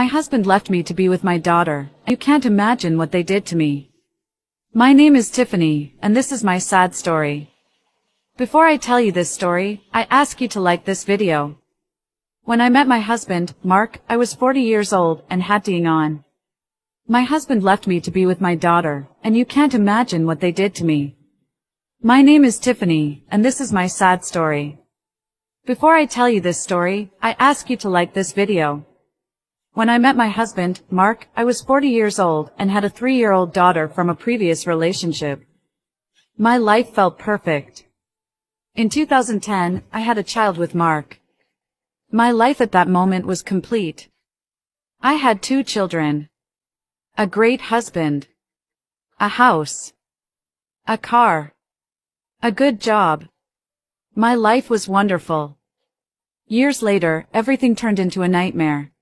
husband left me to be with my daughter. You can't imagine what they did to me. My name is Tiffany, and this is my sad story. Before I tell you this story, I ask you to like this video. When I met my husband, Mark, I was 40 years old and had teen on. My husband left me to be with my daughter, and you can't imagine what they did to me. My name is Tiffany, and this is my sad story. Before I tell you this story, I ask you to like this video. When I met my husband, Mark, I was 40 years old and had a 3-year-old daughter from a previous relationship. My life felt perfect. In 2010, I had a child with Mark. My life at that moment was complete. I had 2 children. A great husband. A house. A car. A good job. My life was wonderful. Years later, everything turned into a nightmare.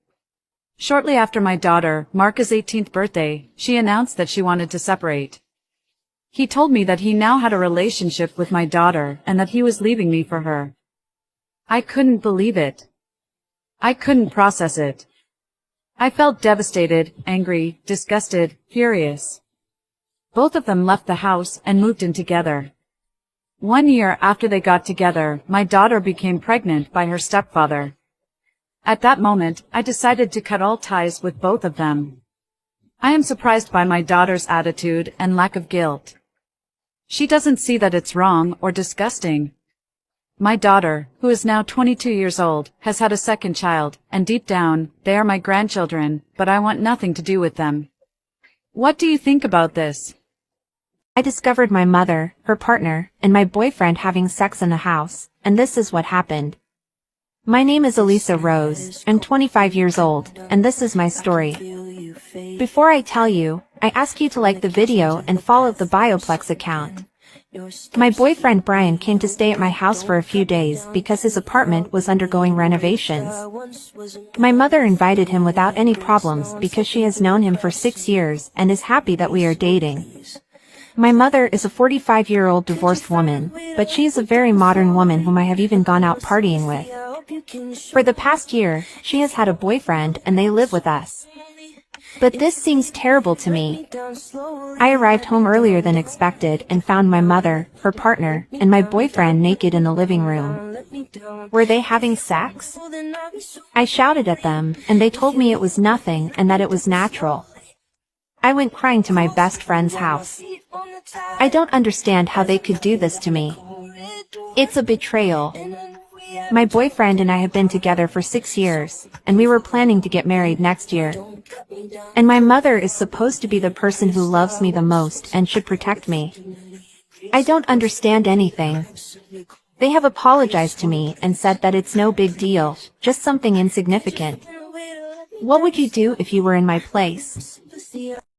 Shortly after my daughter, Mark's 18th birthday, she announced that she wanted to separate. He told me that he now had a relationship with my daughter and that he was leaving me for her. I couldn't believe it. I couldn't process it. I felt devastated, angry, disgusted, furious. Both of them left the house and moved in together. 1 year after they got together, my daughter became pregnant by her stepfather. At that moment, I decided to cut all ties with both of them. I am surprised by my daughter's attitude and lack of guilt. She doesn't see that it's wrong or disgusting. My daughter, who is now 22 years old, has had a second child, and deep down, they are my grandchildren, but I want nothing to do with them. What do you think about this? I discovered my mother, her partner, and my boyfriend having sex in the house, and this is what happened. My name is AlyssaRose, I'm 25 years old, and this is my story. Before I tell you, I ask you to like the video and follow the Bioplex account. My boyfriend Brian came to stay at my house for a few days because his apartment was undergoing renovations. My mother invited him without any problems because she has known him for 6 years and is happy that we are dating. My mother is a 45-year-old divorced woman, but she is a very modern woman whom I have even gone out partying with. For the past year, she has had a boyfriend and they live with us. But this seems terrible to me. I arrived home earlier than expected and found my mother, her partner, and my boyfriend naked in the living room. Were they having sex? I shouted at them, and they told me it was nothing and that it was natural. I went crying to my best friend's house. I don't understand how they could do this to me. It's a betrayal. My boyfriend and I have been together for 6 years, and we were planning to get married next year. And my mother is supposed to be the person who loves me the most and should protect me. I don't understand anything. They have apologized to me and said that it's no big deal, just something insignificant. What would you do if you were in my place?